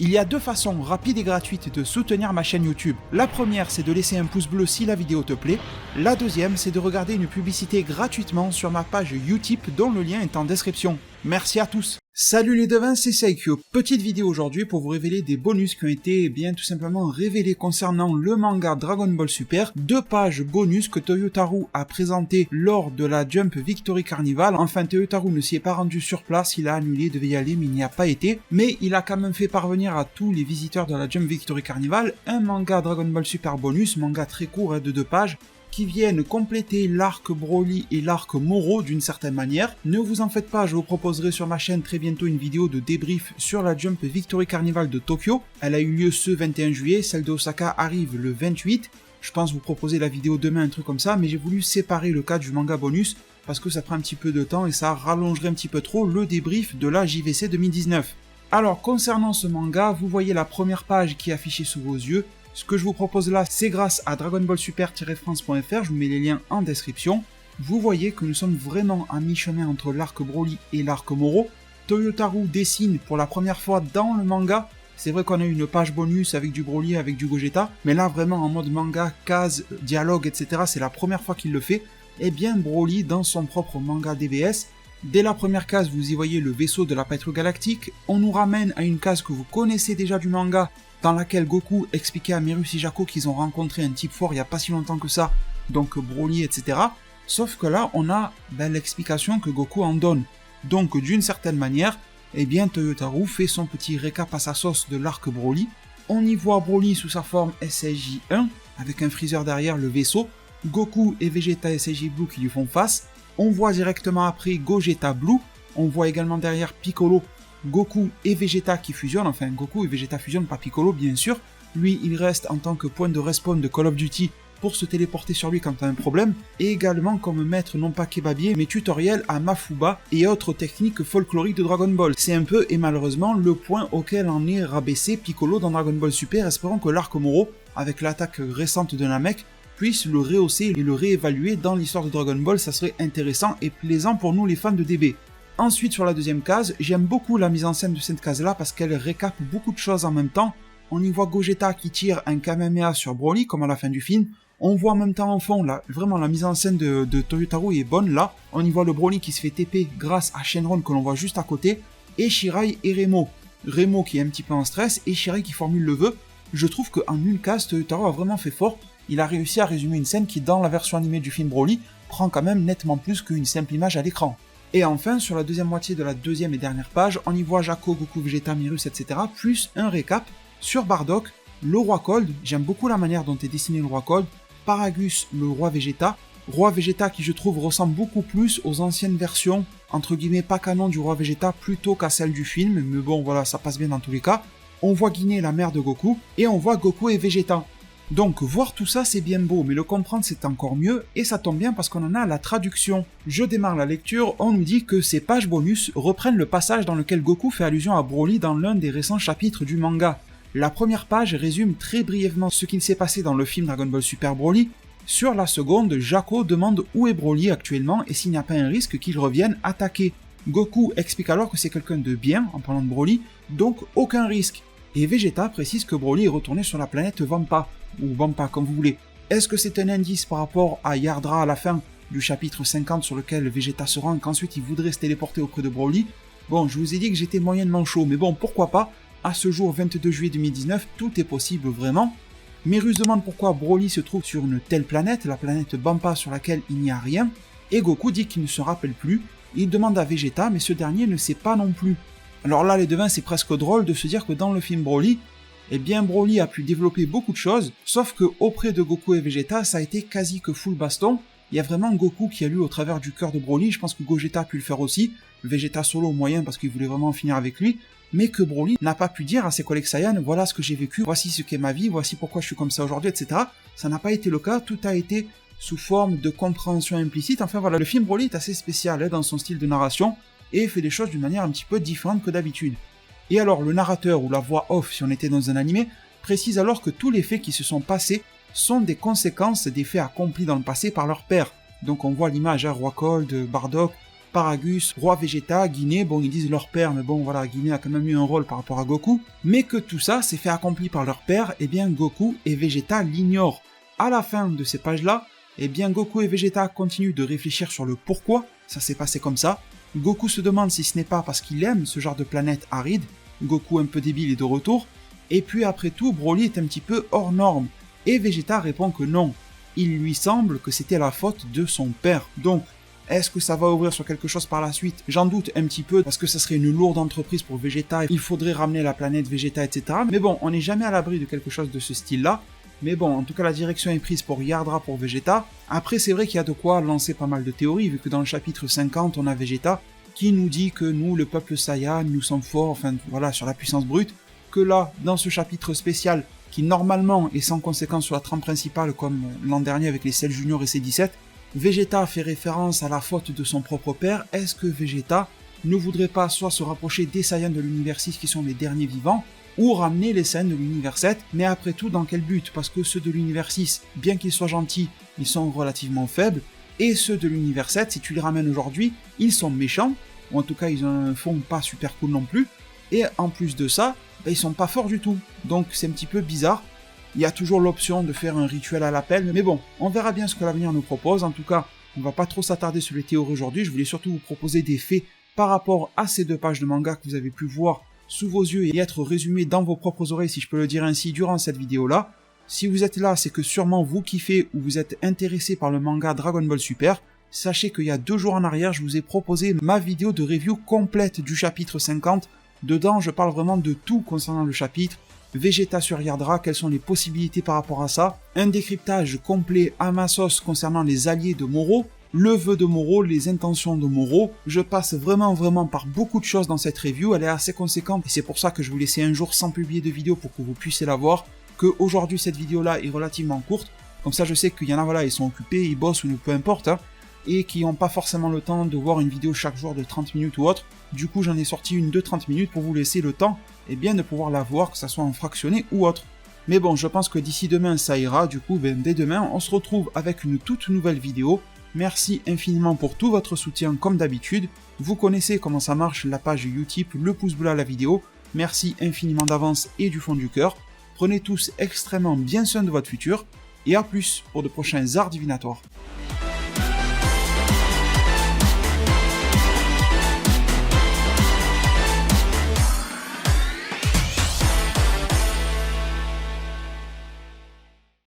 Il y a deux façons rapides et gratuites de soutenir ma chaîne YouTube. La première, c'est de laisser un pouce bleu si la vidéo te plaît. La deuxième, c'est de regarder une publicité gratuitement sur ma page Utip dont le lien est en description. Merci à tous. Salut les devins, c'est Saikyo. Petite vidéo aujourd'hui pour vous révéler des bonus qui ont été tout simplement révélés concernant le manga Dragon Ball Super. 2 pages bonus que Toyotarou a présentées lors de la Jump Victory Carnival. Enfin, Toyotarou ne s'y est pas rendu sur place, il a annulé, devait y aller mais il n'y a pas été. Mais il a quand même fait parvenir à tous les visiteurs de la Jump Victory Carnival un manga Dragon Ball Super bonus, manga très court de 2 pages. Qui viennent compléter l'arc Broly et l'arc Moro d'une certaine manière. Ne vous en faites pas, je vous proposerai sur ma chaîne très bientôt une vidéo de débrief sur la Jump Victory Carnival de Tokyo. Elle a eu lieu ce 21 juillet, celle d'Osaka arrive le 28. Je pense vous proposer la vidéo demain, un truc comme ça, mais j'ai voulu séparer le cas du manga bonus parce que ça prend un petit peu de temps et ça rallongerait un petit peu trop le débrief de la JVC 2019. Alors concernant ce manga, vous voyez la première page qui est affichée sous vos yeux. Ce que je vous propose là, c'est grâce à dragonballsuper-france.fr, je vous mets les liens en description. Vous voyez que nous sommes vraiment à mi-chemin entre l'arc Broly et l'arc Moro. Toyotarou dessine pour la première fois dans le manga. C'est vrai qu'on a eu une page bonus avec du Broly, avec du Gogeta, mais là vraiment en mode manga, case, dialogue, etc. c'est la première fois qu'il le fait. Et bien Broly dans son propre manga DBS. Dès la première case, vous y voyez le vaisseau de la patrouille galactique. On nous ramène à une case que vous connaissez déjà du manga, dans laquelle Goku expliquait à Meru et Jaco qu'ils ont rencontré un type fort il n'y a pas si longtemps que ça, donc Broly, etc. Sauf que là, on a l'explication que Goku en donne. Donc, d'une certaine manière, Toyotarou fait son petit récap à sa sauce de l'arc Broly. On y voit Broly sous sa forme SSJ-1, avec un Freezer derrière le vaisseau, Goku et Vegeta SSJ Blue qui lui font face. On voit directement après Gogeta Blue, on voit également derrière Piccolo, Goku et Vegeta qui fusionnent, enfin Goku et Vegeta fusionnent, pas Piccolo bien sûr. Lui il reste en tant que point de respawn de Call of Duty pour se téléporter sur lui quand t'as un problème, et également comme maître non pas kebabier mais tutoriel à Mafuba et autres techniques folkloriques de Dragon Ball. C'est un peu et malheureusement le point auquel en est rabaissé Piccolo dans Dragon Ball Super, espérons que l'arc Moro, avec l'attaque récente de Namek, puisse le rehausser et le réévaluer dans l'histoire de Dragon Ball, ça serait intéressant et plaisant pour nous les fans de DB. Ensuite sur la deuxième case, j'aime beaucoup la mise en scène de cette case là parce qu'elle récape beaucoup de choses en même temps. On y voit Gogeta qui tire un Kamehameha sur Broly comme à la fin du film. On voit en même temps en fond, là, vraiment la mise en scène de Toyotarou est bonne là. On y voit le Broly qui se fait TP grâce à Shenron que l'on voit juste à côté. Et Shirai et Remo. Remo qui est un petit peu en stress et Shirai qui formule le vœu. Je trouve qu'en une case, Toyotarou a vraiment fait fort. Il a réussi à résumer une scène qui dans la version animée du film Broly prend quand même nettement plus qu'une simple image à l'écran. Et enfin, sur la deuxième moitié de la deuxième et dernière page, on y voit Jaco, Goku, Vegeta, Mirus, etc. plus un récap sur Bardock, le roi Cold. J'aime beaucoup la manière dont est dessiné le roi Cold. Paragus, le roi Vegeta. Roi Vegeta qui je trouve ressemble beaucoup plus aux anciennes versions, entre guillemets pas canon du roi Vegeta, plutôt qu'à celle du film. Mais bon voilà, ça passe bien dans tous les cas. On voit Guinée, la mère de Goku, et on voit Goku et Vegeta. Donc voir tout ça c'est bien beau, mais le comprendre c'est encore mieux, et ça tombe bien parce qu'on en a la traduction. Je démarre la lecture, on nous dit que ces pages bonus reprennent le passage dans lequel Goku fait allusion à Broly dans l'un des récents chapitres du manga. La première page résume très brièvement ce qu'il s'est passé dans le film Dragon Ball Super Broly. Sur la seconde, Jaco demande où est Broly actuellement et s'il n'y a pas un risque qu'il revienne attaquer. Goku explique alors que c'est quelqu'un de bien en parlant de Broly, donc aucun risque. Et Vegeta précise que Broly est retourné sur la planète Vampa, ou Vampa comme vous voulez. Est-ce que c'est un indice par rapport à Yardra à la fin du chapitre 50 sur lequel Vegeta se rend et qu'ensuite il voudrait se téléporter auprès de Broly? Bon, je vous ai dit que j'étais moyennement chaud, mais bon, pourquoi pas? À ce jour 22 juillet 2019, tout est possible vraiment. Mirus demande pourquoi Broly se trouve sur une telle planète, la planète Vampa sur laquelle il n'y a rien, et Goku dit qu'il ne se rappelle plus. Il demande à Vegeta, mais ce dernier ne sait pas non plus. Alors là, les devins, c'est presque drôle de se dire que dans le film Broly, Broly a pu développer beaucoup de choses, sauf que auprès de Goku et Vegeta, ça a été quasi que full baston. Il y a vraiment Goku qui a lu au travers du cœur de Broly, je pense que Gogeta a pu le faire aussi, Vegeta solo moyen parce qu'il voulait vraiment en finir avec lui, mais que Broly n'a pas pu dire à ses collègues Saiyans, voilà ce que j'ai vécu, voici ce qu'est ma vie, voici pourquoi je suis comme ça aujourd'hui, etc. Ça n'a pas été le cas, tout a été sous forme de compréhension implicite. Enfin voilà, le film Broly est assez spécial dans son style de narration, et fait des choses d'une manière un petit peu différente que d'habitude. Et alors le narrateur ou la voix off si on était dans un animé précise alors que tous les faits qui se sont passés sont des conséquences des faits accomplis dans le passé par leur père. Donc on voit l'image à Roi Cold, Bardock, Paragus, roi Vegeta, Guinée, bon ils disent leur père, mais bon voilà, Guinée a quand même eu un rôle par rapport à Goku, mais que tout ça s'est fait accompli par leur père, et bien Goku et Vegeta l'ignorent. À la fin de ces pages-là, et bien Goku et Vegeta continuent de réfléchir sur le pourquoi ça s'est passé comme ça. Goku se demande si ce n'est pas parce qu'il aime ce genre de planète aride, Goku un peu débile est de retour, et puis après tout Broly est un petit peu hors norme, et Vegeta répond que non, il lui semble que c'était la faute de son père. Donc, est-ce que ça va ouvrir sur quelque chose par la suite? J'en doute un petit peu, parce que ça serait une lourde entreprise pour Vegeta, il faudrait ramener la planète Vegeta, etc. Mais bon, on n'est jamais à l'abri de quelque chose de ce style-là. Mais bon, en tout cas, la direction est prise pour Yardra pour Vegeta. Après, c'est vrai qu'il y a de quoi lancer pas mal de théories, vu que dans le chapitre 50, on a Vegeta qui nous dit que nous, le peuple Saiyan, nous sommes forts, enfin voilà, sur la puissance brute, que là, dans ce chapitre spécial, qui normalement est sans conséquence sur la trame principale, comme l'an dernier avec les Cell Junior et C17, Vegeta fait référence à la faute de son propre père. Est-ce que Vegeta ne voudrait pas soit se rapprocher des Saiyans de l'univers 6 qui sont les derniers vivants, ou ramener les Saiyans de l'univers 7, mais après tout dans quel but? Parce que ceux de l'univers 6, bien qu'ils soient gentils, ils sont relativement faibles, et ceux de l'univers 7, si tu les ramènes aujourd'hui, ils sont méchants, ou en tout cas ils ont un fond pas super cool non plus, et en plus de ça, ils sont pas forts du tout, donc c'est un petit peu bizarre. Il y a toujours l'option de faire un rituel à l'appel, mais bon, on verra bien ce que l'avenir nous propose. En tout cas, on va pas trop s'attarder sur les théories aujourd'hui, je voulais surtout vous proposer des faits par rapport à ces 2 pages de manga que vous avez pu voir sous vos yeux et être résumés dans vos propres oreilles, si je peux le dire ainsi, durant cette vidéo-là. Si vous êtes là, c'est que sûrement vous kiffez ou vous êtes intéressé par le manga Dragon Ball Super. Sachez qu'il y a 2 jours en arrière, je vous ai proposé ma vidéo de review complète du chapitre 50. Dedans, je parle vraiment de tout concernant le chapitre. Vegeta sur Yardra, quelles sont les possibilités par rapport à ça, un décryptage complet à ma sauce concernant les alliés de Moro, le vœu de Moro, les intentions de Moro. Je passe vraiment par beaucoup de choses dans cette review, elle est assez conséquente et c'est pour ça que je vous laissais un jour sans publier de vidéo pour que vous puissiez la voir, que aujourd'hui cette vidéo là est relativement courte, comme ça je sais qu'il y en a voilà, ils sont occupés, ils bossent ou peu importe, hein, et qui n'ont pas forcément le temps de voir une vidéo chaque jour de 30 minutes ou autre. Du coup j'en ai sorti une de 30 minutes pour vous laisser le temps et bien de pouvoir la voir, que ça soit en fractionné ou autre. Mais bon, je pense que d'ici demain ça ira, du coup dès demain on se retrouve avec une toute nouvelle vidéo. Merci infiniment pour tout votre soutien comme d'habitude, vous connaissez comment ça marche, la page Utip, le pouce bleu à la vidéo, merci infiniment d'avance et du fond du cœur, prenez tous extrêmement bien soin de votre futur, et à plus pour de prochains arts divinatoires.